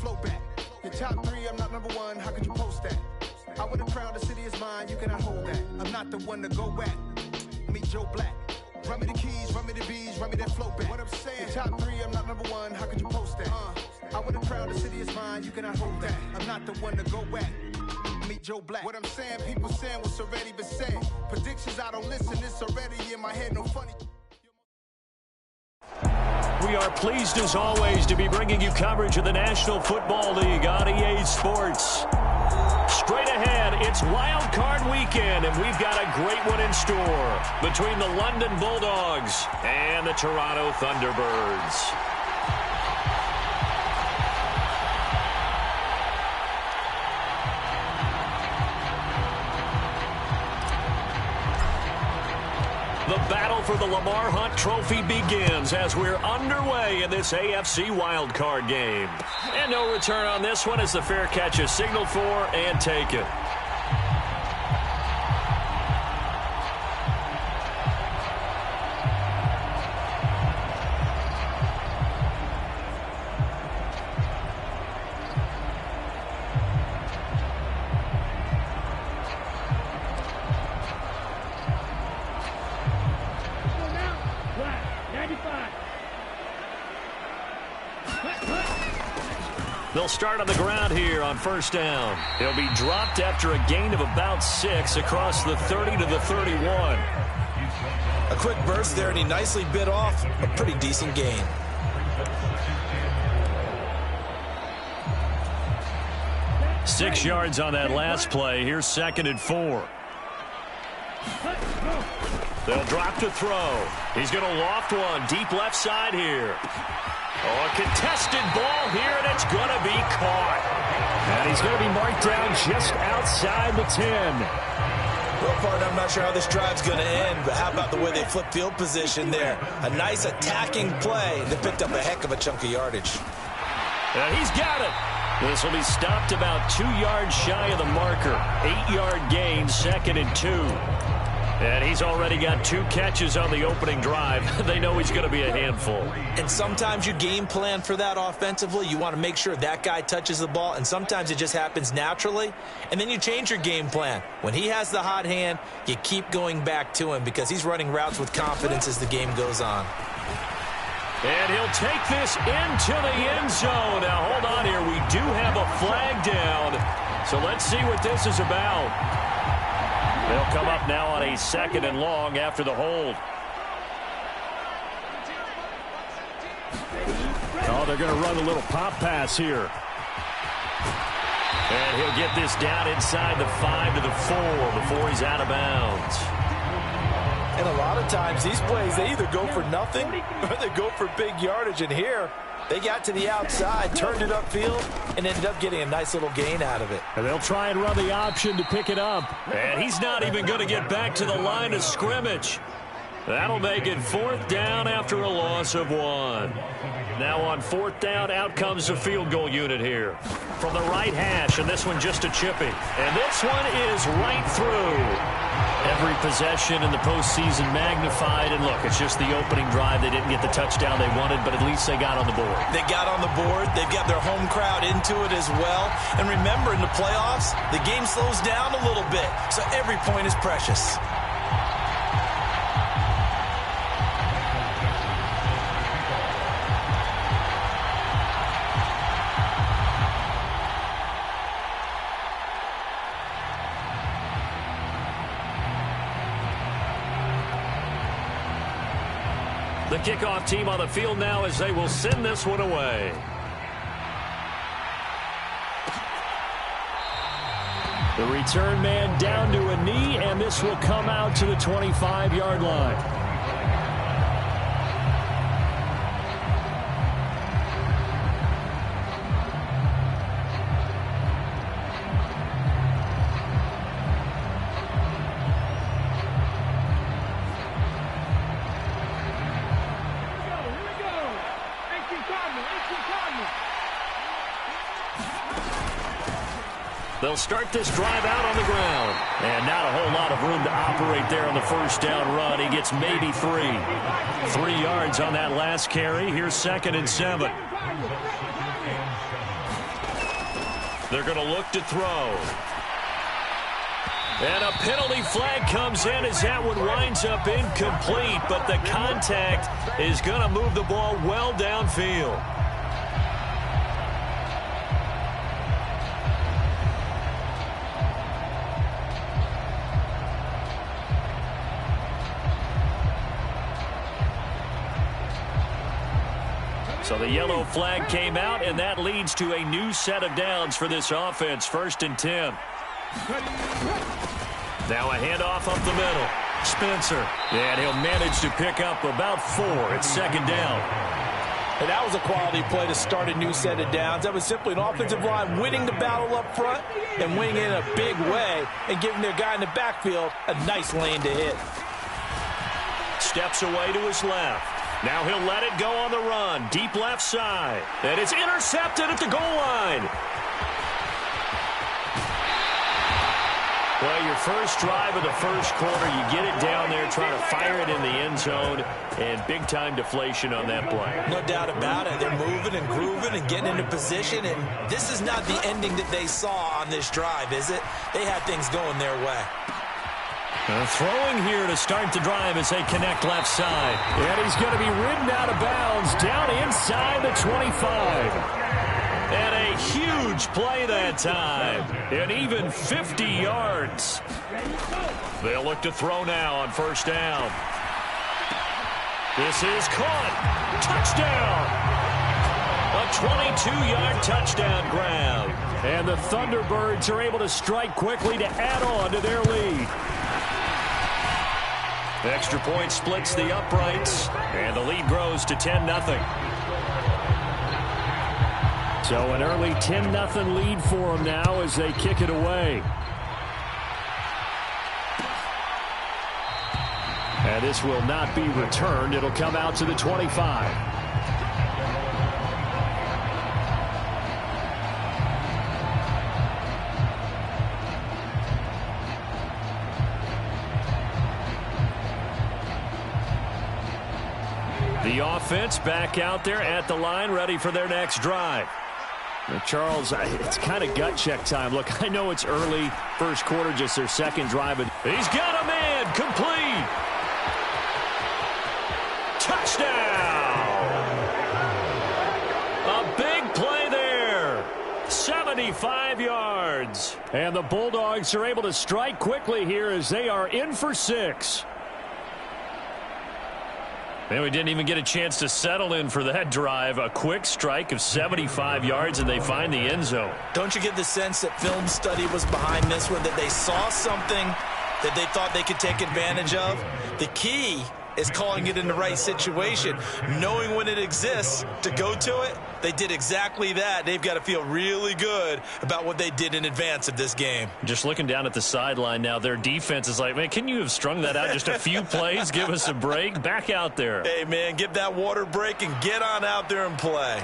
flow back. Your top three, I'm not number one, how could you post that? I would have crowned the city is mine, you cannot hold that. I'm not the one to go back. Meet Joe Black. Run me the keys, run me the bees, run me that flow back. What I'm saying, your top three, I'm not number one, how could you post that? I would have crowned the city is mine, you cannot hold that. I'm not the one to go back. Meet Joe Black. What I'm saying, people saying what's already been said. Predictions, I don't listen, it's already in my head, no funny. We are pleased, as always, to be bringing you coverage of the National Football League on EA Sports. Straight ahead, it's Wild Card Weekend, and we've got a great one in store between the London Bulldogs and the Toronto Thunderbirds. The battle for the Lamar Hunt Trophy begins as we're underway in this AFC wildcard game. And no return on this one as the fair catch is signaled for and taken. They'll start on the ground here on first down. He'll be dropped after a gain of about 6 across the 30 to the 31. A quick burst there, and he nicely bit off a pretty decent gain. Six yards on that last play. Here's 2nd and 4. They'll drop to throw. He's going to loft one deep left side here. Oh, a contested ball here, and it's going to be caught. And he's going to be marked down just outside the 10. Well, partner, I'm not sure how this drive's going to end, but how about the way they flip field position there? A nice attacking play. They picked up a heck of a chunk of yardage. And he's got it. This will be stopped about 2 yards shy of the marker. 8-yard gain, 2nd and 2. And he's already got 2 catches on the opening drive. They know he's going to be a handful. And sometimes you game plan for that offensively. You want to make sure that guy touches the ball, and sometimes it just happens naturally. And then you change your game plan. When he has the hot hand, you keep going back to him because he's running routes with confidence as the game goes on. And he'll take this into the end zone. Now, hold on here. We do have a flag down. So let's see what this is about. They'll come up now on a 2nd and long after the hold. Oh, they're going to run a little pop pass here. And he'll get this down inside the 5 to the 4 before he's out of bounds. And a lot of times these plays, they either go for nothing or they go for big yardage. And here, they got to the outside, turned it upfield, and ended up getting a nice little gain out of it. And they'll try and run the option to pick it up. And he's not even going to get back to the line of scrimmage. That'll make it 4th down after a loss of 1. Now on 4th down, out comes the field goal unit here. From the right hash, and this one just a chipping. And this one is right through. Every possession in the postseason magnified. And look, it's just the opening drive. They didn't get the touchdown they wanted, but at least they got on the board. They got on the board. They've got their home crowd into it as well. And remember, in the playoffs, the game slows down a little bit. So every point is precious. The kickoff team on the field now as they will send this one away. The return man down to a knee, and this will come out to the 25-yard line. They'll start this drive out on the ground. And not a whole lot of room to operate there on the first down run. He gets maybe 3. 3 yards on that last carry. Here's 2nd and 7. They're going to look to throw. And a penalty flag comes in as that one winds up incomplete, but the contact is going to move the ball well downfield. So the yellow flag came out, and that leads to a new set of downs for this offense. 1st and 10. Now a handoff up the middle. Spencer. And he'll manage to pick up about 4. It's 2nd down. And that was a quality play to start a new set of downs. That was simply an offensive line winning the battle up front and winning in a big way and giving their guy in the backfield a nice lane to hit. Steps away to his left. Now he'll let it go on the run. Deep left side. And it's intercepted at the goal line. Well, your first drive of the first quarter, you get it down there, trying to fire it in the end zone, and big-time deflation on that play. No doubt about it. They're moving and grooving and getting into position, and this is not the ending that they saw on this drive, is it? They had things going their way. Throwing here to start the drive as they connect left side. And he's going to be ridden out of bounds down inside the 25. And a huge play that time. And even 50 yards. They'll look to throw now on 1st down. This is caught. Touchdown. A 22-yard touchdown grab. And the Thunderbirds are able to strike quickly to add on to their lead. The extra point splits the uprights, and the lead grows to 10-0. So an early 10-0 lead for them now as they kick it away. And this will not be returned. It'll come out to the 25. The offense back out there at the line, ready for their next drive. Now, Charles, it's kind of gut check time. Look, I know it's early, first quarter, just their second drive. But he's got a man, complete. Touchdown. A big play there. 75 yards. And the Bulldogs are able to strike quickly here as they are in for 6. Man, we didn't even get a chance to settle in for that drive. A quick strike of 75 yards, and they find the end zone. Don't you get the sense that film study was behind this one, that they saw something that they thought they could take advantage of? The key is calling it in the right situation, knowing when it exists to go to it. They did exactly that. They've got to feel really good about what they did in advance of this game. Just looking down at the sideline now, their defense is like, man, can you have strung that out just a few plays? Give us a break. Back out there. Hey, man, give that water break and get on out there and play.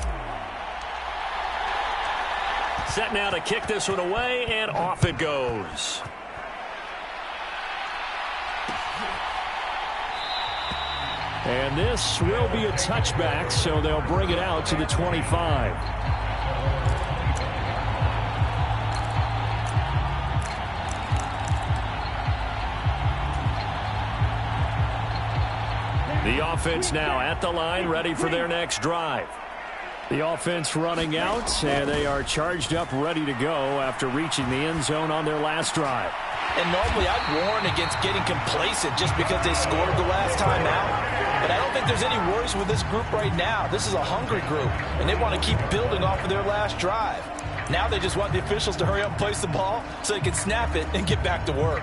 Set now to kick this one away, and off it goes. And this will be a touchback, so they'll bring it out to the 25. The offense now at the line, ready for their next drive. The offense running out, and they are charged up, ready to go after reaching the end zone on their last drive. And normally I'd warn against getting complacent just because they scored the last time out. But I don't think there's any worries with this group right now. This is a hungry group, and they want to keep building off of their last drive. Now they just want the officials to hurry up and place the ball so they can snap it and get back to work.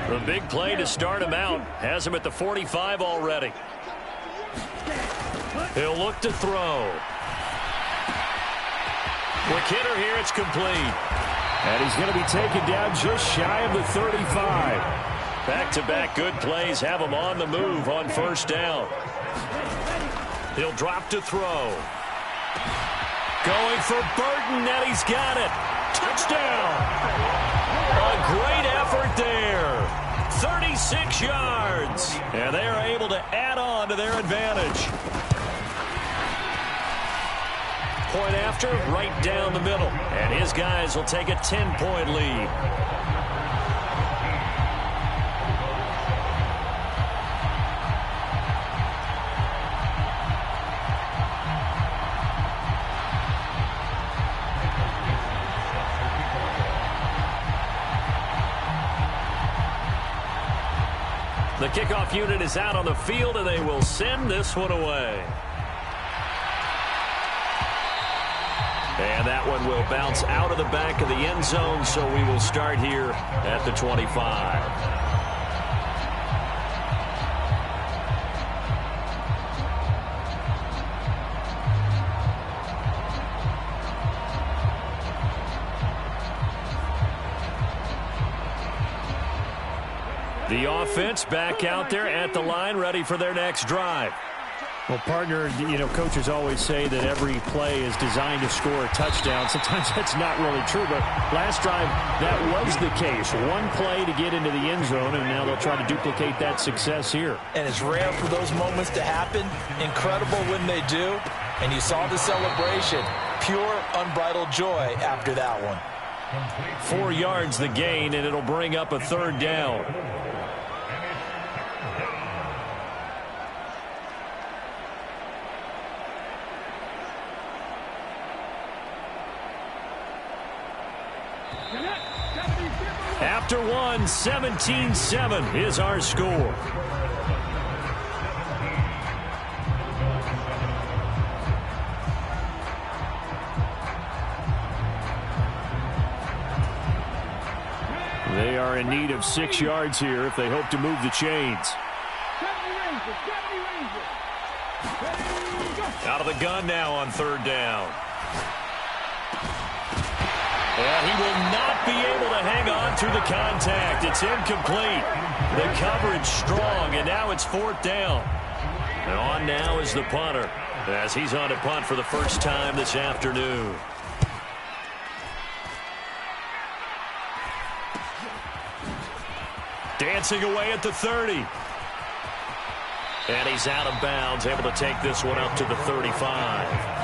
The big play to start him out has him at the 45 already. He'll look to throw. Quick hitter here, it's complete. And he's going to be taken down just shy of the 35. Back-to-back good plays have him on the move on 1st down. He'll drop to throw. Going for Burton, and he's got it. Touchdown. A great effort there. 36 6 yards. And they are able to add on to their advantage. Point after, right down the middle. And his guys will take a 10-point lead. The kickoff unit is out on the field, and they will send this one away. And that one will bounce out of the back of the end zone, so we will start here at the 25. The offense back out there at the line, ready for their next drive. Well, partner, coaches always say that every play is designed to score a touchdown. Sometimes that's not really true, but last drive, that was the case. One play to get into the end zone, and now they'll try to duplicate that success here. And it's rare for those moments to happen. Incredible when they do. And you saw the celebration. Pure, unbridled joy after that one. 4 yards the gain, and it'll bring up a third down. After one, 17-7 is our score. They are in need of 6 yards here if they hope to move the chains. Out of the gun now on third down. And he will not be able to hang on through the contact. It's incomplete. The coverage strong, and now it's fourth down. And on now is the punter, as he's on to punt for the first time this afternoon. Dancing away at the 30. And he's out of bounds, able to take this one up to the 35.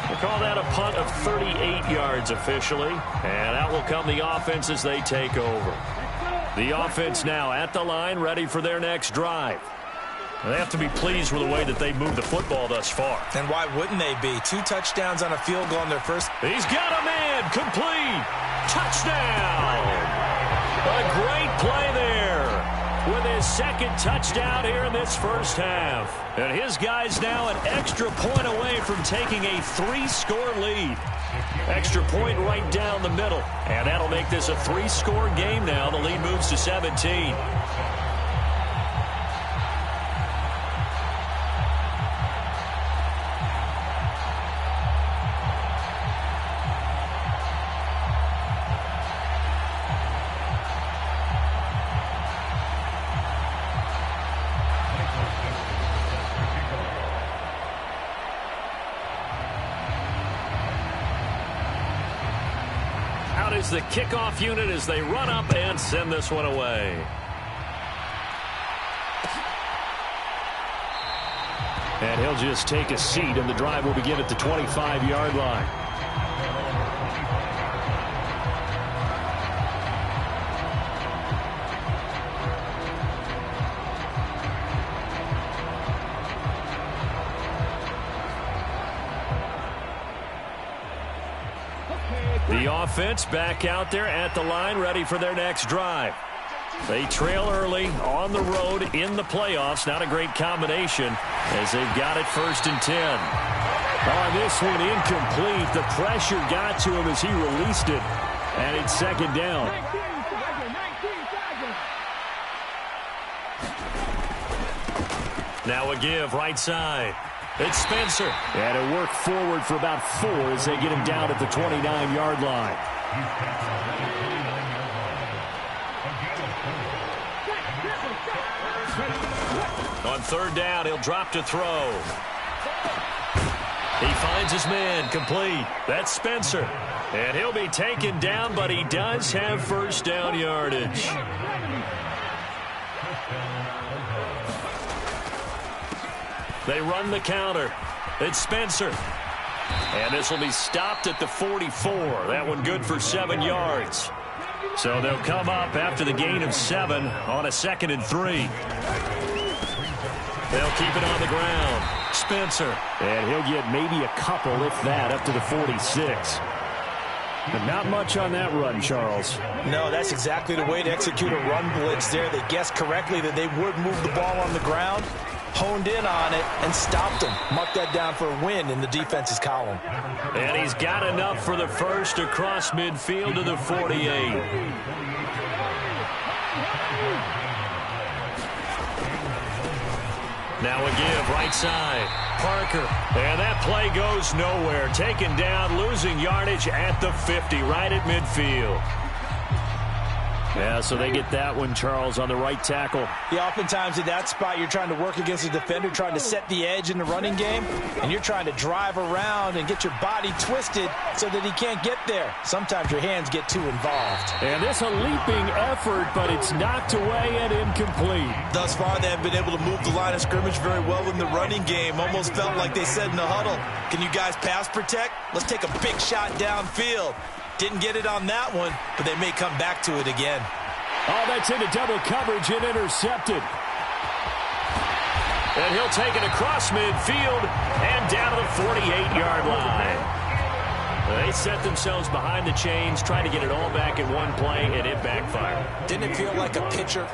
We'll call that a punt of 38 yards officially. And out will come the offense as they take over. The offense now at the line, ready for their next drive. They have to be pleased with the way that they moved the football thus far. And why wouldn't they be? 2 touchdowns on a field goal in their first. He's got a man. Complete. Touchdown. A great play there with his second touchdown here in this first half. And his guys now an extra point away from taking a 3-score lead. Extra point right down the middle. And that'll make this a 3-score game now. The lead moves to 17. Is the kickoff unit as they run up and send this one away. And he'll just take a seat, and the drive will begin at the 25-yard line. The offense back out there at the line, ready for their next drive. They trail early on the road in the playoffs. Not a great combination as they've got it 1st and 10. On this one, incomplete. The pressure got to him as he released it, and it's 2nd down. Now a give right side. It's Spencer. And a work forward for about 4 as they get him down at the 29-yard line. On 3rd down, he'll drop to throw. He finds his man, complete. That's Spencer. And he'll be taken down, but he does have 1st down yardage. They run the counter. It's Spencer. And this will be stopped at the 44. That one good for 7 yards. So they'll come up after the gain of 7 on a 2nd and 3. They'll keep it on the ground. Spencer. And he'll get maybe a couple, if that, up to the 46. But not much on that run, Charles. No, that's exactly the way to execute a run blitz there. They guessed correctly that they would move the ball on the ground, honed in on it, and stopped them. Mark that down for a win in the defense's column. And he's got enough for the first across midfield to the 48. Now a give, right side. Parker. And that play goes nowhere. Taken down, losing yardage at the 50, right at midfield. Yeah, so they get that one, Charles, on the right tackle. Yeah, oftentimes in that spot, you're trying to work against a defender, trying to set the edge in the running game, and you're trying to drive around and get your body twisted so that he can't get there. Sometimes your hands get too involved. And this a leaping effort, but it's knocked away and incomplete. Thus far, they have been able to move the line of scrimmage very well in the running game. Almost felt like they said in the huddle, can you guys pass protect? Let's take a big shot downfield. Didn't get it on that one, but they may come back to it again. Oh, that's into double coverage and intercepted. And he'll take it across midfield and down to the 48-yard line. They set themselves behind the chains, trying to get it all back in one play, and it backfired. Didn't it feel like a pitcher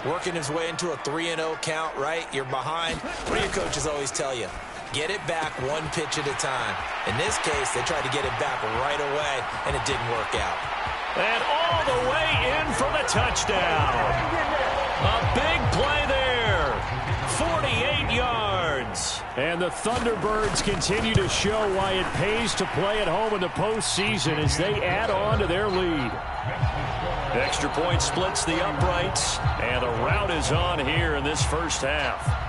working his way into a 3-0 count, right? You're behind. What do your coaches always tell you? Get it back one pitch at a time. In this case, they tried to get it back right away, and it didn't work out. And all the way in for the touchdown. A big play there. 48 yards. And the Thunderbirds continue to show why it pays to play at home in the postseason as they add on to their lead. Extra point splits the uprights, and the rout is on here in this first half.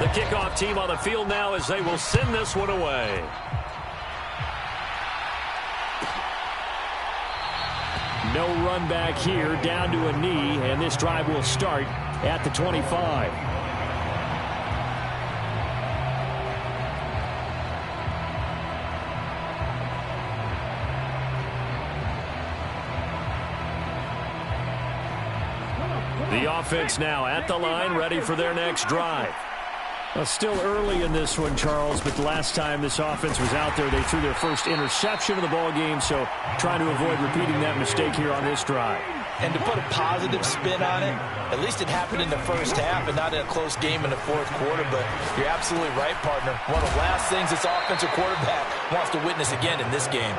The kickoff team on the field now as they will send this one away. No run back here, down to a knee, and this drive will start at the 25. The offense now at the line, ready for their next drive. Still early in this one, Charles, but the last time this offense was out there, they threw their first interception of the ball game, so trying to avoid repeating that mistake here on this drive. And to put a positive spin on it, at least it happened in the first half and not in a close game in the fourth quarter, but you're absolutely right, partner. One of the last things this offensive quarterback wants to witness again in this game.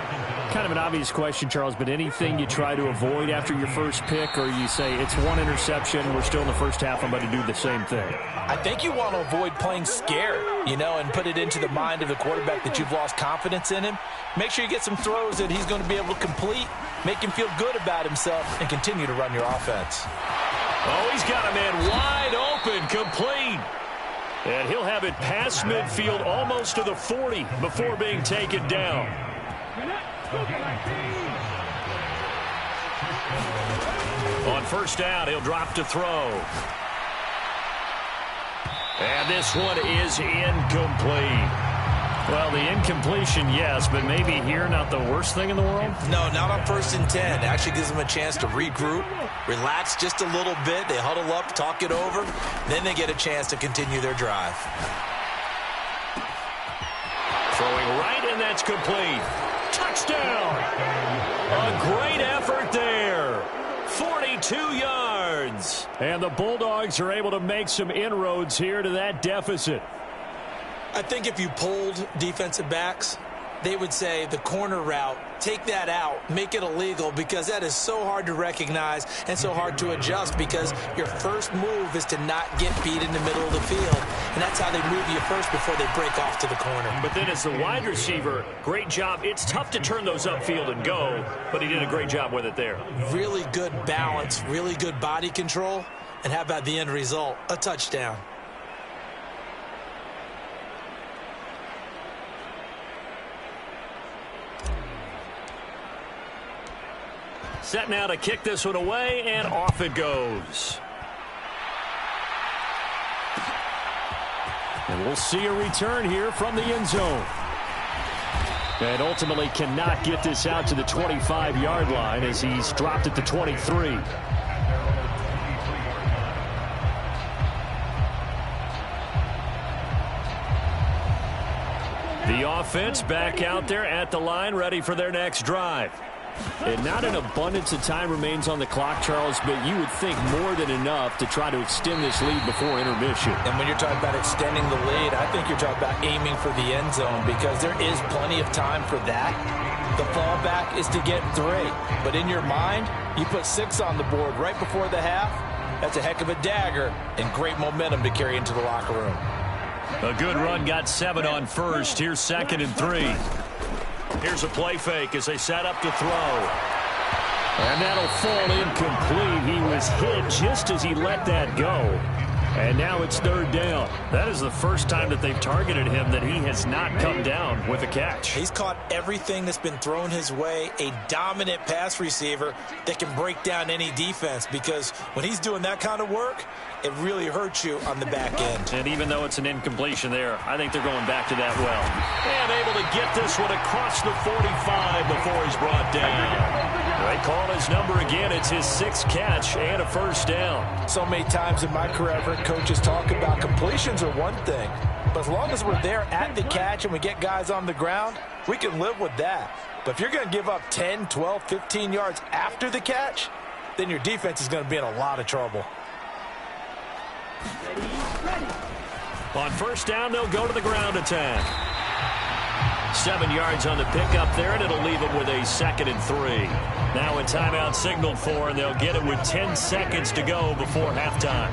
Kind of an obvious question, Charles, but anything you try to avoid after your first pick, or you say it's one interception, we're still in the first half, I'm going to do the same thing? I think you want to avoid playing scared, and put it into the mind of the quarterback that you've lost confidence in him. Make sure you get some throws that he's going to be able to complete, make him feel good about himself, and continue to run your offense. Oh, he's got a man wide open, complete. And he'll have it past midfield almost to the 40 before being taken down. On first down, he'll drop to throw. And this one is incomplete. Well, the incompletion, yes, but maybe here not the worst thing in the world? No, not on 1st and 10. It actually gives them a chance to regroup, relax just a little bit. They huddle up, talk it over. Then they get a chance to continue their drive. Throwing right, and that's complete. Touchdown! A great effort there. 42 yards. And the Bulldogs are able to make some inroads here to that deficit. I think if you polled defensive backs, they would say the corner route, take that out, make it illegal, because that is so hard to recognize and so hard to adjust, because your first move is to not get beat in the middle of the field. And that's how they move you first before they break off to the corner. But then as the wide receiver, great job. It's tough to turn those upfield and go, but he did a great job with it there. Really good balance, really good body control. And how about the end result? A touchdown. Set now to kick this one away, and off it goes. We'll see a return here from the end zone. And ultimately cannot get this out to the 25-yard line as he's dropped at the 23. The offense back out there at the line, ready for their next drive. And not an abundance of time remains on the clock, Charles, but you would think more than enough to try to extend this lead before intermission. And when you're talking about extending the lead, I think you're talking about aiming for the end zone because there is plenty of time for that. The fallback is to get 3. But in your mind, you put 6 on the board right before the half. That's a heck of a dagger and great momentum to carry into the locker room. A good run got 7 on first. Here's 2nd and 3. Here's a play fake as they set up to throw. And that'll fall incomplete. He was hit just as he let that go. And now it's 3rd down. That is the first time that they've targeted him that he has not come down with a catch. He's caught everything that's been thrown his way. A dominant pass receiver that can break down any defense because when he's doing that kind of work, it really hurts you on the back end. And even though it's an incompletion there, I think they're going back to that well. And able to get this one across the 45 before he's brought down. They call his number again. It's his 6th catch and a 1st down. So many times in my career, I've heard coaches talk about completions are one thing. But as long as we're there at the catch and we get guys on the ground, we can live with that. But if you're going to give up 10, 12, 15 yards after the catch, then your defense is going to be in a lot of trouble. On 1st down, they'll go to the ground attack. 7 yards on the pickup there, and it'll leave them with a 2nd and 3. Now a timeout signaled for, and they'll get it with 10 seconds to go before halftime.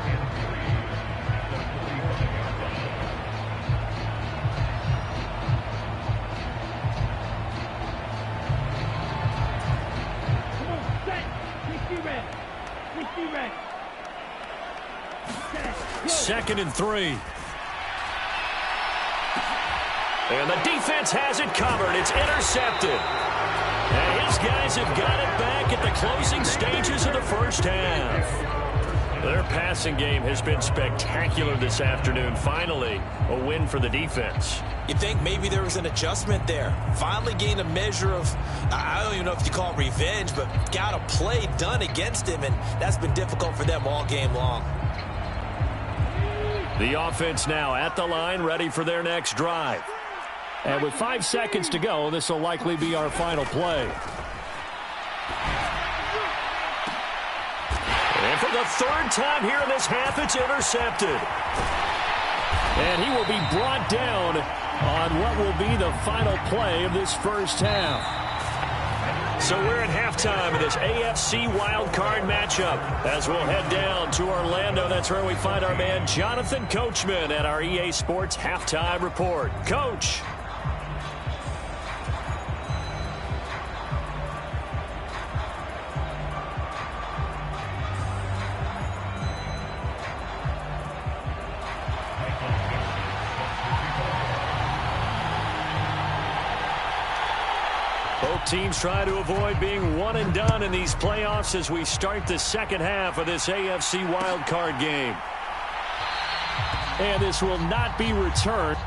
Second and 3. And the defense has it covered. It's intercepted. And his guys have got it back at the closing stages of the 1st half. Their passing game has been spectacular this afternoon. Finally, a win for the defense. You think maybe there was an adjustment there. Finally gained a measure of, I don't even know if you call it revenge, but got a play done against him, and that's been difficult for them all game long. The offense now at the line, ready for their next drive. And with 5 seconds to go, this will likely be our final play. And for the 3rd time here in this half, it's intercepted. And he will be brought down on what will be the final play of this 1st half. So we're at halftime of this AFC wildcard matchup as we'll head down to Orlando. That's where we find our man Jonathan Coachman at our EA Sports Halftime Report. Coach. Both teams try to avoid being one and done in these playoffs as we start the 2nd half of this AFC wildcard game. And this will not be returned.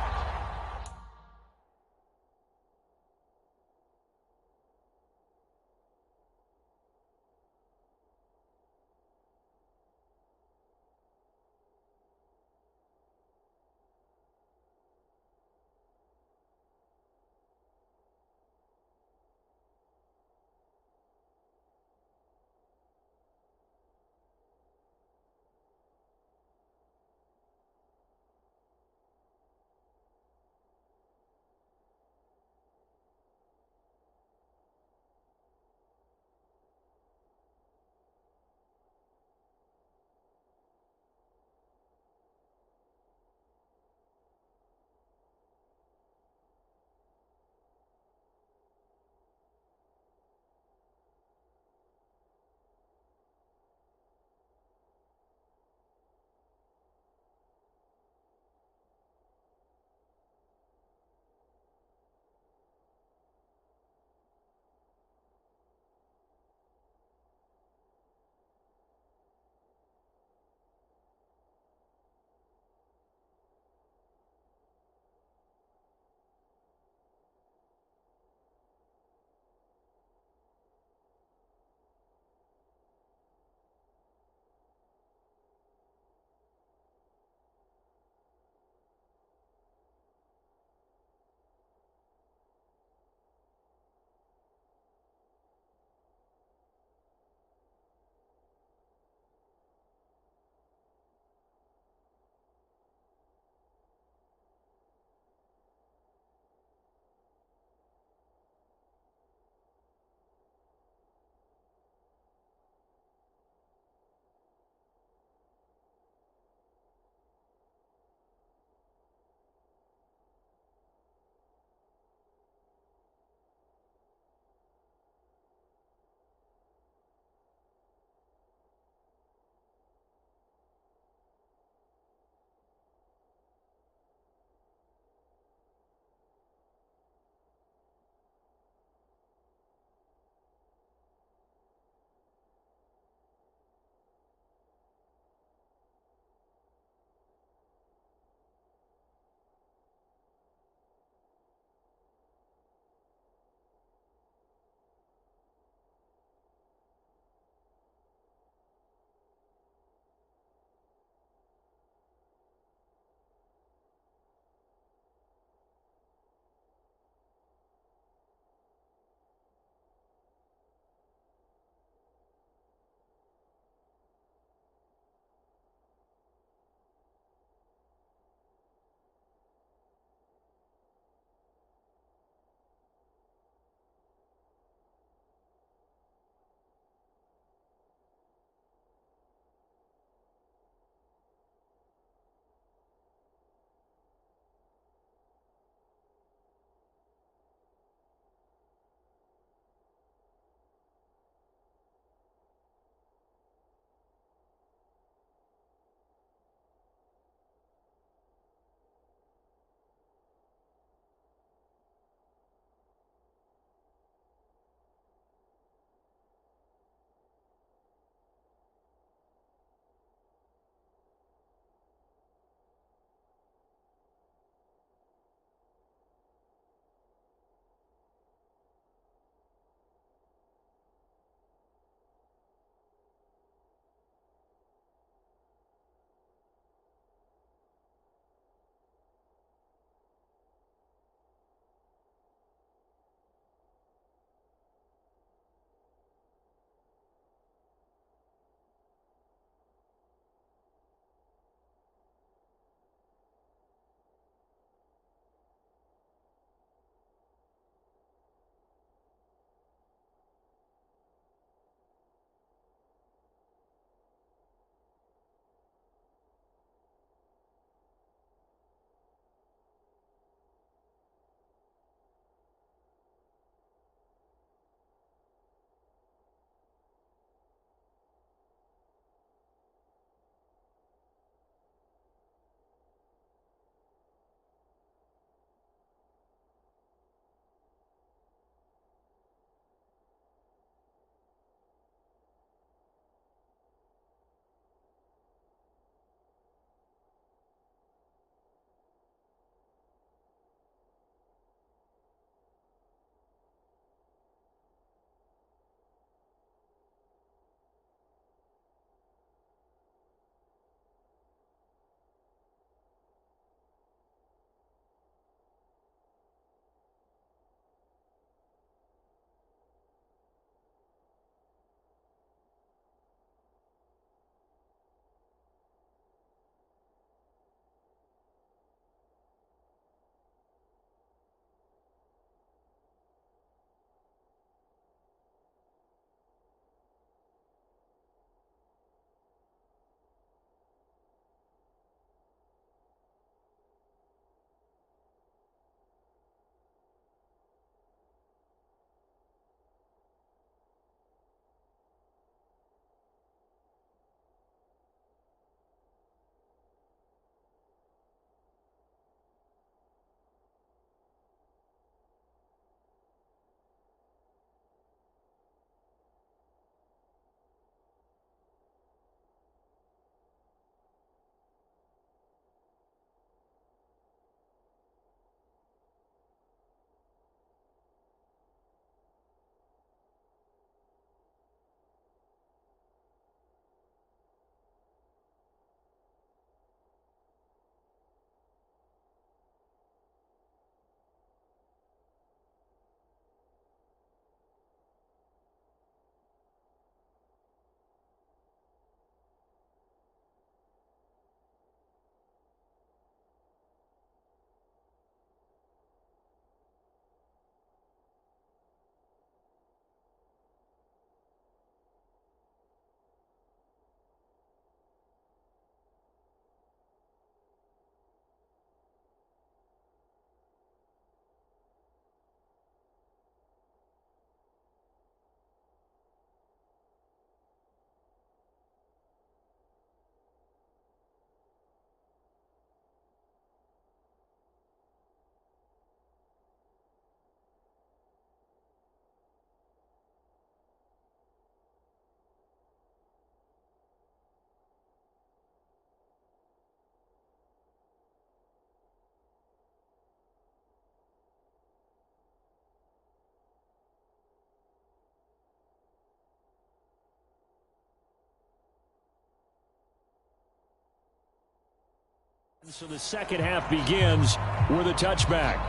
So the second half begins with a touchback.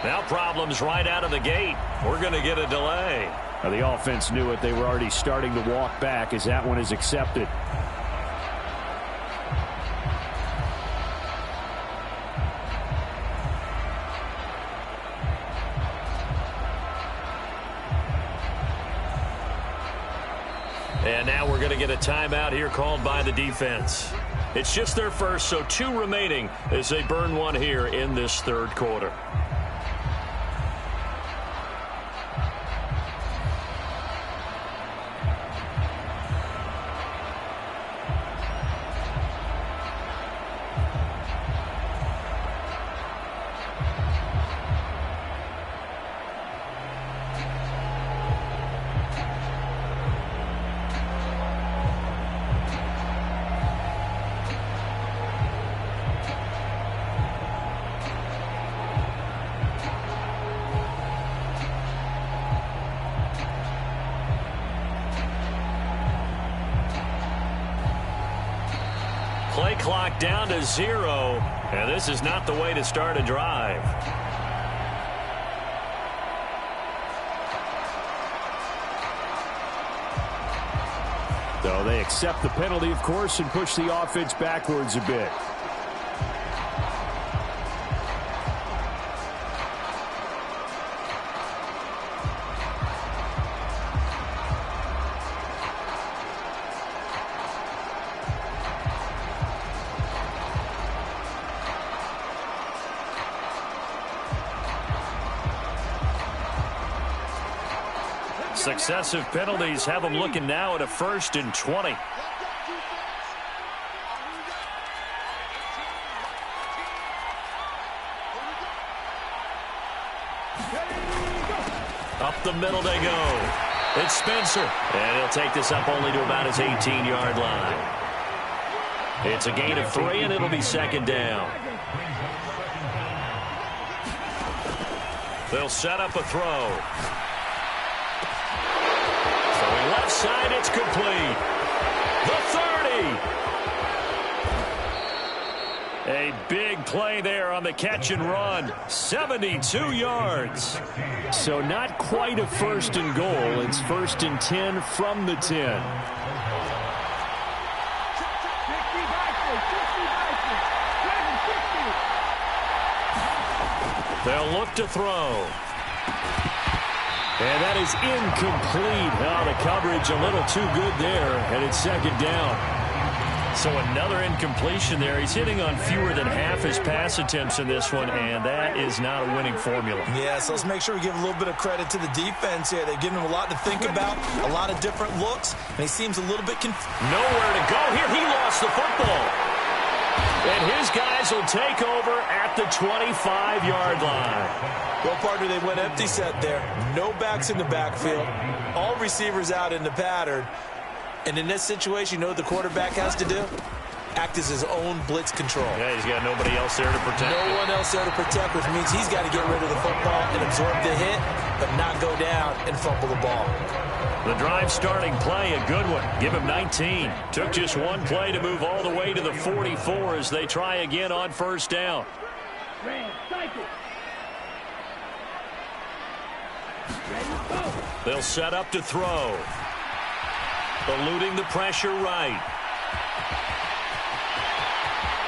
Now problems right out of the gate. We're going to get a delay. Now the offense knew it. They were already starting to walk back as that one is accepted. And now we're going to get a timeout here called by the defense. It's just their first, so 2 remaining as they burn one here in this third quarter. Play clock down to 0, and this is not the way to start a drive. So they accept the penalty, of course, and push the offense backwards a bit. Successive penalties have them looking now at a 1st and 20. Up the middle they go. It's Spencer. And he'll take this up only to about his 18-yard line. It's a gain of 3, and it'll be 2nd down. They'll set up a throw. Left side, it's complete. The 30. A big play there on the catch and run. 72 yards. So not quite a 1st and goal. It's 1st and 10 from the 10. They'll look to throw. And that is incomplete. Oh, the coverage a little too good there, and it's 2nd down. So another incompletion there. He's hitting on fewer than half his pass attempts in this one, and that is not a winning formula. Yeah, so let's make sure we give a little bit of credit to the defense here. They've given him a lot to think about, a lot of different looks, and he seems a little bit nowhere to go here. He lost the football. And his guys will take over at the 25-yard line. Well, partner, they went empty set there. No backs in the backfield. All receivers out in the pattern. And in this situation, you know what the quarterback has to do? Act as his own blitz control. Yeah, he's got nobody else there to protect. No one else there to protect, which means he's got to get rid of the football and absorb the hit, but not go down and fumble the ball. The drive starting play, a good one. Give him 19. Took just one play to move all the way to the 44 as they try again on 1st down. They'll set up to throw. Eluding the pressure right.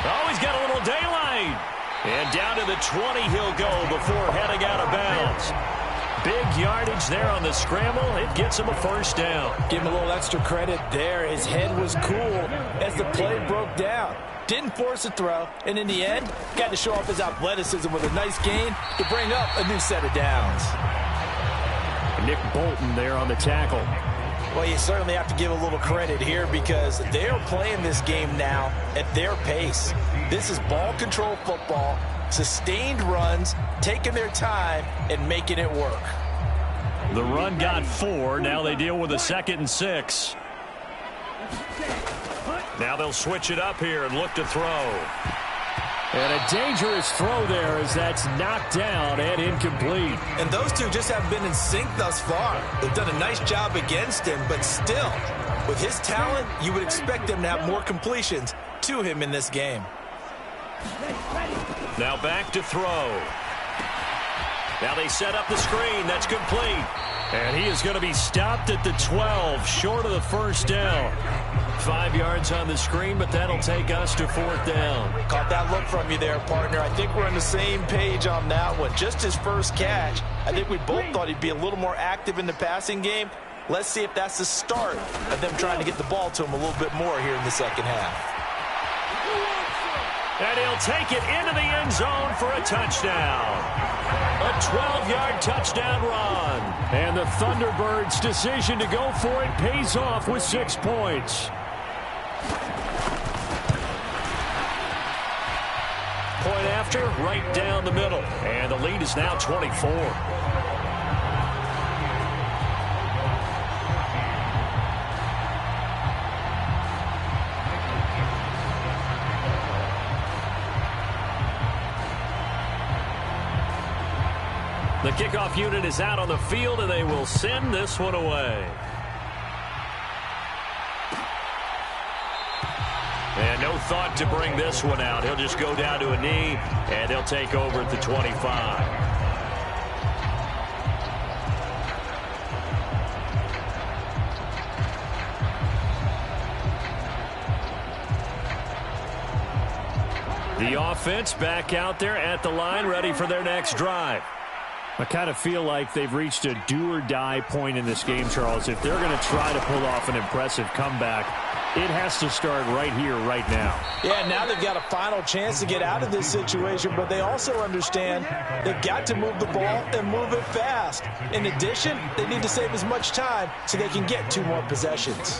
Oh, he's got a little daylight. And down to the 20 he'll go before heading out of bounds. Big yardage there on the scramble. It gets him a 1st down. Give him a little extra credit there. His head was cool as the play broke down. Didn't force a throw, and in the end, got to show off his athleticism with a nice gain to bring up a new set of downs. Nick Bolton there on the tackle. Well, you certainly have to give a little credit here because they are playing this game now at their pace. This is ball control football, sustained runs, taking their time and making it work. The run got 4. Now they deal with a 2nd and 6. Now they'll switch it up here and look to throw. And a dangerous throw there as that's knocked down and incomplete. And those two just haven't been in sync thus far. They've done a nice job against him, but still, with his talent, you would expect him to have more completions to him in this game. Now back to throw. Now they set up the screen. That's complete. And he is going to be stopped at the 12, short of the first down. 5 yards on the screen, but that'll take us to 4th down. Caught that look from you there, partner. I think we're on the same page on that one. Just his first catch. I think we both thought he'd be a little more active in the passing game. Let's see if that's the start of them trying to get the ball to him a little bit more here in the second half. And he'll take it into the end zone for a touchdown. A 12-yard touchdown run. And the Thunderbirds' decision to go for it pays off with 6 points. Point after, right down the middle. And the lead is now 24. The kickoff unit is out on the field, and they will send this one away. And no thought to bring this one out. He'll just go down to a knee, and they'll take over at the 25. The offense back out there at the line, ready for their next drive. I kind of feel like they've reached a do-or-die point in this game, Charles. If they're going to try to pull off an impressive comeback, it has to start right here, right now. Yeah, now they've got a final chance to get out of this situation, but they also understand they've got to move the ball and move it fast. In addition, they need to save as much time so they can get 2 more possessions.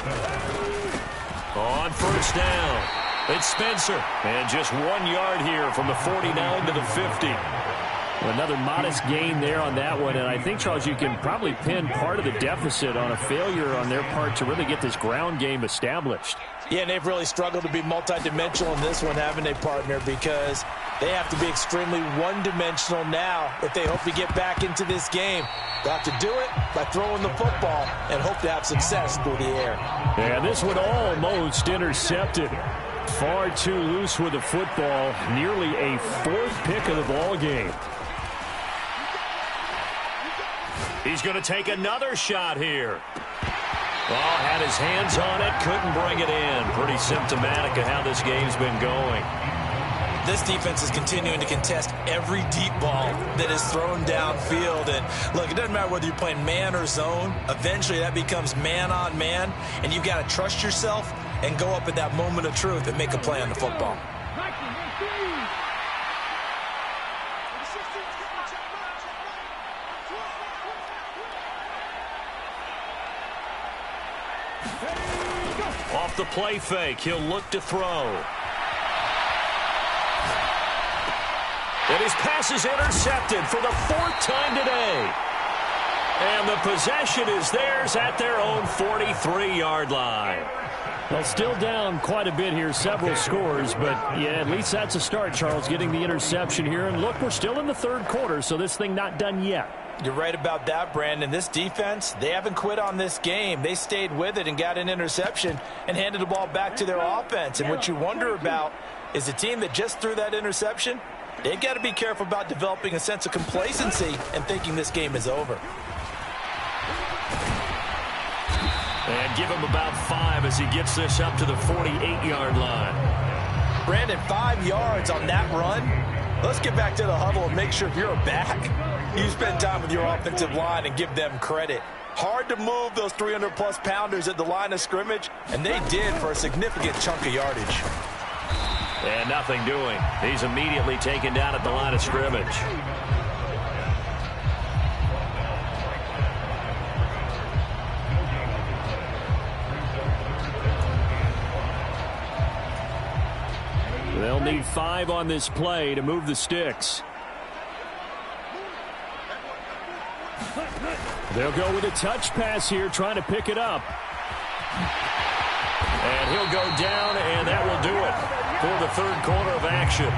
On first down, it's Spencer. And just 1 yard here from the 49 to the 50. Another modest gain there on that one, and I think, Charles, you can probably pin part of the deficit on a failure on their part to really get this ground game established. Yeah, and they've really struggled to be multidimensional in this one, haven't they, partner? Because they have to be extremely one-dimensional now if they hope to get back into this game. They'll have to do it by throwing the football and hope to have success through the air. And this one almost intercepted. Far too loose with the football. Nearly a 4th pick of the ball game. He's going to take another shot here. Well, had his hands on it, couldn't bring it in. Pretty symptomatic of how this game's been going. This defense is continuing to contest every deep ball that is thrown downfield. And look, it doesn't matter whether you're playing man or zone. Eventually that becomes man on man, and you've got to trust yourself and go up at that moment of truth and make a play on the football. Off the play fake, he'll look to throw. And his pass is intercepted for the 4th time today. And the possession is theirs at their own 43-yard line. Well, still down quite a bit here, several scores, but yeah, at least that's a start, Charles, getting the interception here. And look, we're still in the 3rd quarter, so this thing not done yet. You're right about that, Brandon. This defense, they haven't quit on this game. They stayed with it and got an interception and handed the ball back to their offense. And what you wonder about is the team that just threw that interception, they've got to be careful about developing a sense of complacency and thinking this game is over. And give him about 5 as he gets this up to the 48-yard line. Brandon, 5 yards on that run. Let's get back to the huddle and make sure if you're back, you spend time with your offensive line and give them credit. Hard to move those 300-plus pounders at the line of scrimmage, and they did for a significant chunk of yardage. And nothing doing. He's immediately taken down at the line of scrimmage. They'll need 5 on this play to move the sticks. They'll go with a touch pass here, trying to pick it up. And he'll go down, and that will do it for the third quarter of action.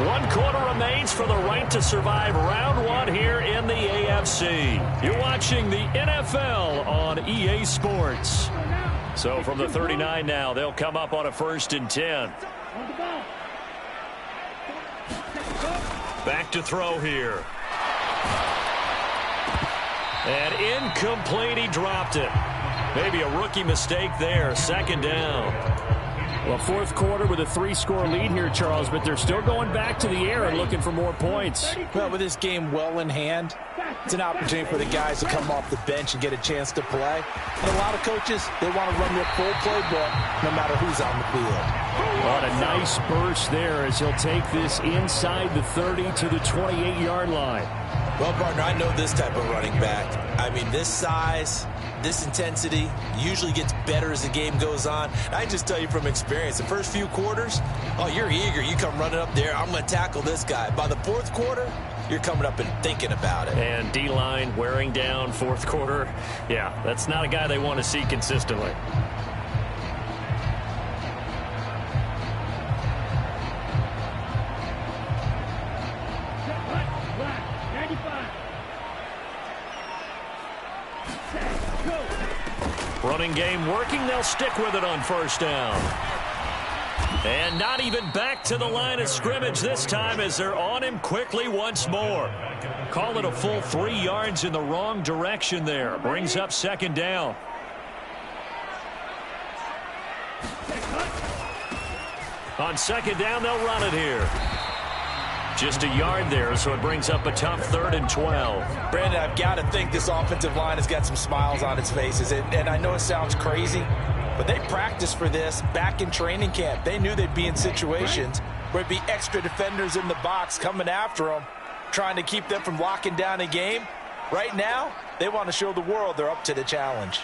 1 quarter remains for the right to survive round 1 here in the AFC. You're watching the NFL on EA Sports. So from the 39 now, they'll come up on a 1st and 10. Back to throw here. And incomplete, he dropped it. Maybe a rookie mistake there, 2nd down. Well, 4th quarter with a 3-score lead here, Charles, but they're still going back to the air and looking for more points. Well, with this game well in hand, it's an opportunity for the guys to come off the bench and get a chance to play. And a lot of coaches, they want to run their full playbook no matter who's on the field. What a nice burst there as he'll take this inside the 30 to the 28-yard line. Well, partner, I know this type of running back. I mean, this size, this intensity usually gets better as the game goes on. I just tell you from experience, the first few quarters, oh, you're eager. You come running up there, I'm going to tackle this guy. By the 4th quarter, you're coming up and thinking about it. And D-line wearing down 4th quarter. Yeah, that's not a guy they want to see consistently. Running game working. They'll stick with it on 1st down. And not even back to the line of scrimmage this time as they're on him quickly once more. Call it a full 3 yards in the wrong direction there. Brings up 2nd down. On 2nd down, they'll run it here. Just a yard there, so it brings up a tough 3rd and 12. Brandon, I've got to think this offensive line has got some smiles on its faces. And I know it sounds crazy, but they practiced for this back in training camp. They knew they'd be in situations where it'd be extra defenders in the box coming after them, trying to keep them from locking down a game. Right now, they want to show the world they're up to the challenge.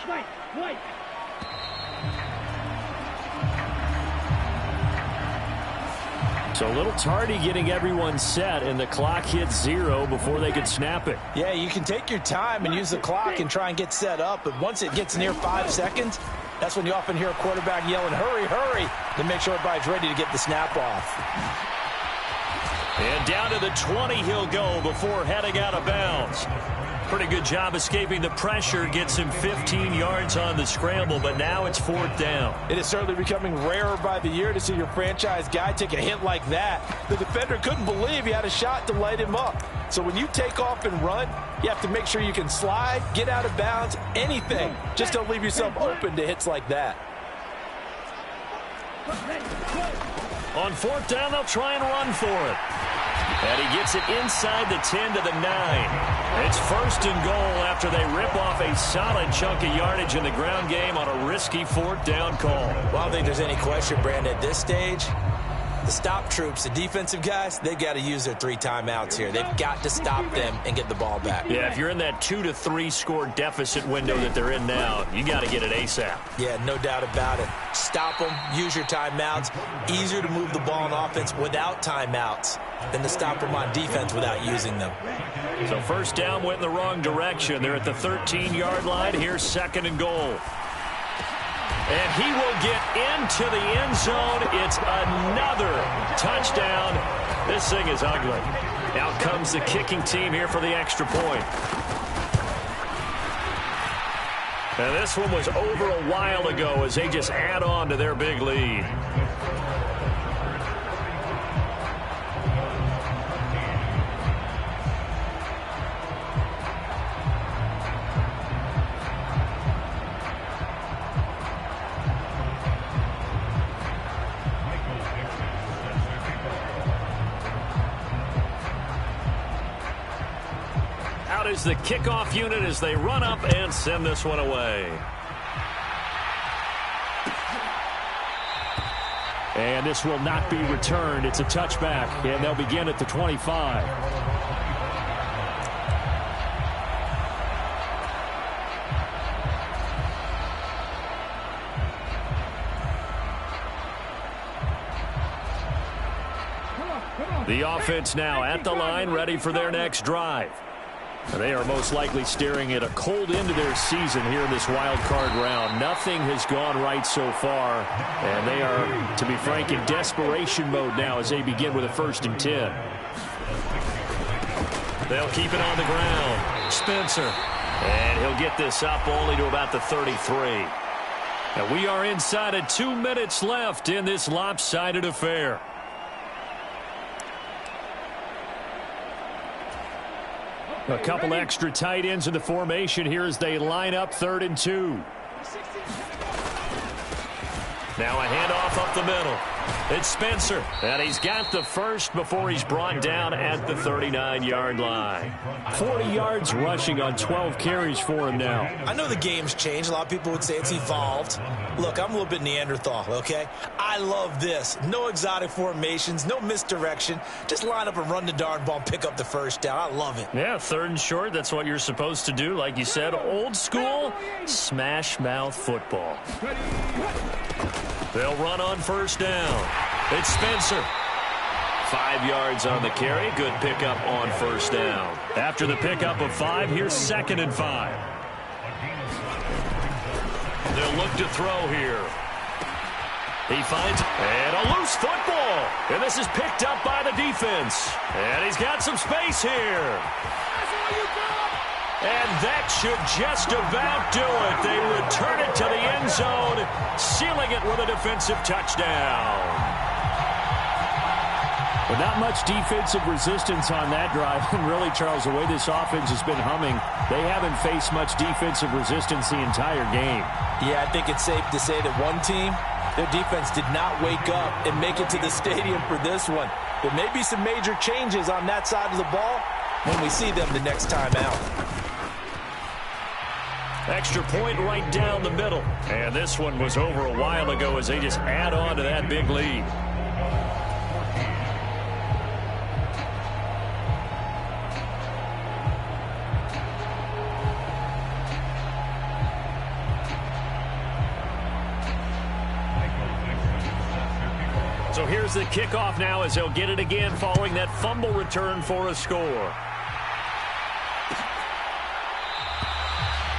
So a little tardy getting everyone set, and the clock hits 0 before they could snap it. Yeah, you can take your time and use the clock and try and get set up, but once it gets near 5 seconds, that's when you often hear a quarterback yelling, hurry, hurry, to make sure everybody's ready to get the snap off. And down to the 20 he'll go before heading out of bounds. Pretty good job escaping the pressure. Gets him 15 yards on the scramble, but now it's 4th down. It is certainly becoming rarer by the year to see your franchise guy take a hit like that. The defender couldn't believe he had a shot to light him up. So when you take off and run, you have to make sure you can slide, get out of bounds, anything. Just don't leave yourself open to hits like that. On 4th down, they'll try and run for it. And he gets it inside the 10 to the 9. It's 1st and goal after they rip off a solid chunk of yardage in the ground game on a risky 4th down call. Well, I don't think there's any question, Brandon, at this stage. The stop troops, the defensive guys, they've got to use their 3 timeouts here. They've got to stop them and get the ball back. Yeah, if you're in that 2 to 3 score deficit window that they're in now, you got to get it ASAP. Yeah, no doubt about it. Stop them, use your timeouts. Easier to move the ball on offense without timeouts than to stop them on defense without using them. So 1st down went in the wrong direction. They're at the 13-yard line. Here's 2nd and goal. And he will get into the end zone. It's another touchdown. This thing is ugly. Out comes the kicking team here for the extra point. And this one was over a while ago as they just add on to their big lead. Is the kickoff unit as they run up and send this one away. And this will not be returned. It's a touchback, and they'll begin at the 25. The offense now at the line, ready for their next drive. They are most likely staring at a cold end to their season here in this wild card round. Nothing has gone right so far, and they are, to be frank, in desperation mode now as they begin with a 1st and 10. They'll keep it on the ground. Spencer. And he'll get this up only to about the 33. And we are inside of 2 minutes left in this lopsided affair. A couple extra tight ends in the formation here as they line up 3rd and 2. Now a handoff up the middle. It's Spencer, and he's got the first before he's brought down at the 39-yard line. 40 yards rushing on 12 carries for him now. I know the game's changed. A lot of people would say it's evolved. Look, I'm a little bit Neanderthal, okay? I love this. No exotic formations, no misdirection. Just line up and run the darn ball and pick up the first down. I love it. Yeah, 3rd and short, that's what you're supposed to do. Like you said, old school, smash mouth football. They'll run on 1st down. It's Spencer. 5 yards on the carry. Good pickup on 1st down. After the pickup of 5, here's 2nd and 5. They'll look to throw here. He finds and a loose football. And this is picked up by the defense. And he's got some space here. And that should just about do it. They return it to the end zone, sealing it with a defensive touchdown. But not much defensive resistance on that drive. And really, Charles, the way this offense has been humming, they haven't faced much defensive resistance the entire game. Yeah, I think it's safe to say that one team, their defense did not wake up and make it to the stadium for this one. There may be some major changes on that side of the ball when we see them the next time out. Extra point right down the middle. And this one was over a while ago as they just add on to that big lead. So here's the kickoff now as they'll get it again following that fumble return for a score.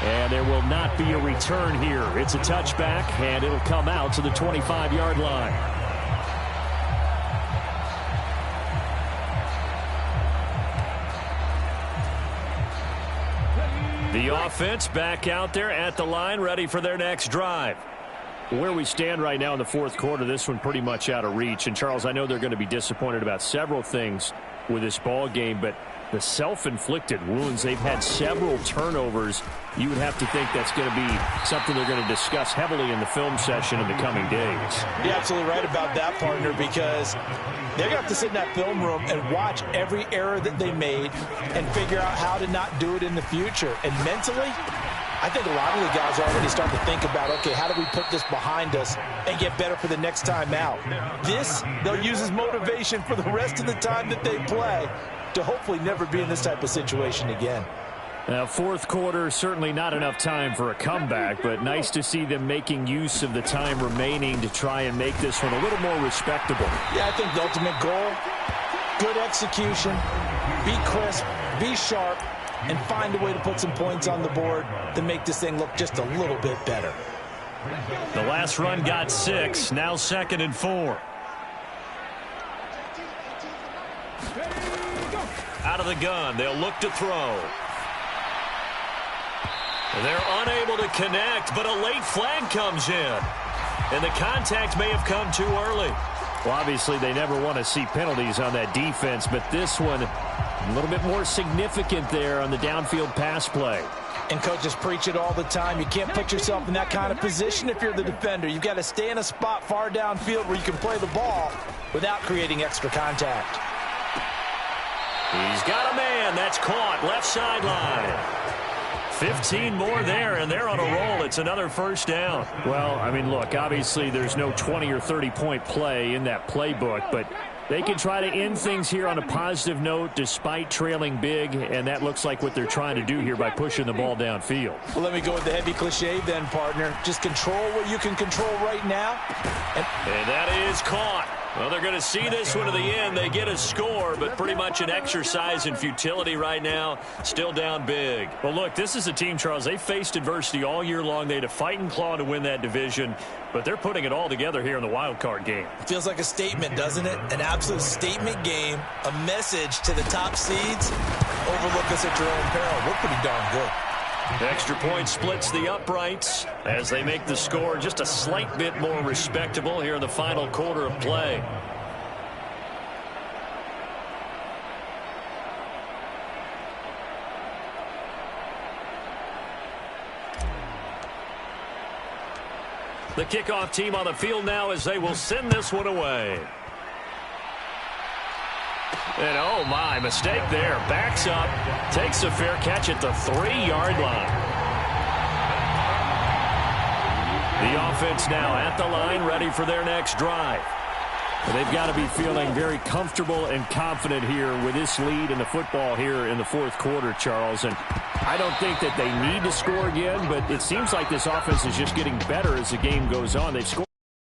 And there will not be a return here. It's a touchback, and it'll come out to the 25-yard line. The offense back out there at the line, ready for their next drive. Where we stand right now in the 4th quarter, this one pretty much out of reach. And, Charles, I know they're going to be disappointed about several things with this ball game, but the self-inflicted wounds, they've had several turnovers. You would have to think that's going to be something they're going to discuss heavily in the film session in the coming days. You're absolutely right about that, partner, because they're going to have to sit in that film room and watch every error that they made and figure out how to not do it in the future. And mentally, I think a lot of the guys are already starting to think about, okay, how do we put this behind us and get better for the next time out? This, they'll use as motivation for the rest of the time that they play to hopefully never be in this type of situation again. Now, 4th quarter, certainly not enough time for a comeback, but nice to see them making use of the time remaining to try and make this one a little more respectable. Yeah, I think the ultimate goal, good execution, be crisp, be sharp, and find a way to put some points on the board to make this thing look just a little bit better. The last run got 6, now 2nd and 4. Out of the gun, they'll look to throw. They're unable to connect, but a late flag comes in. And the contact may have come too early. Well, obviously, they never want to see penalties on that defense, but this one a little bit more significant there on the downfield pass play. And coaches preach it all the time. You can't put yourself in that kind of position if you're the defender. You've got to stay in a spot far downfield where you can play the ball without creating extra contact. He's got a man. That's caught. Left sideline. 15 more there, and they're on a roll. It's another 1st down. Well, I mean, look, obviously there's no 20 or 30-point play in that playbook, but they can try to end things here on a positive note despite trailing big, and that looks like what they're trying to do here by pushing the ball downfield. Well, let me go with the heavy cliche then, partner. Just control what you can control right now. And that is caught. Well, they're going to see this one to the end. They get a score, but pretty much an exercise in futility right now. Still down big. Well, look, this is a team, Charles. They faced adversity all year long. They had to fight and claw to win that division, but they're putting it all together here in the wild card game. Feels like a statement, doesn't it? An absolute statement game, a message to the top seeds. Overlook us at your own peril. We're pretty darn good. Extra point splits the uprights as they make the score just a slight bit more respectable here in the final quarter of play. The kickoff team on the field now as they will send this one away. And oh my, mistake there. Backs up, takes a fair catch at the 3-yard line. The offense now at the line, ready for their next drive. Well, they've got to be feeling very comfortable and confident here with this lead in the football here in the fourth quarter, Charles. And I don't think that they need to score again, but it seems like this offense is just getting better as the game goes on. They've scored.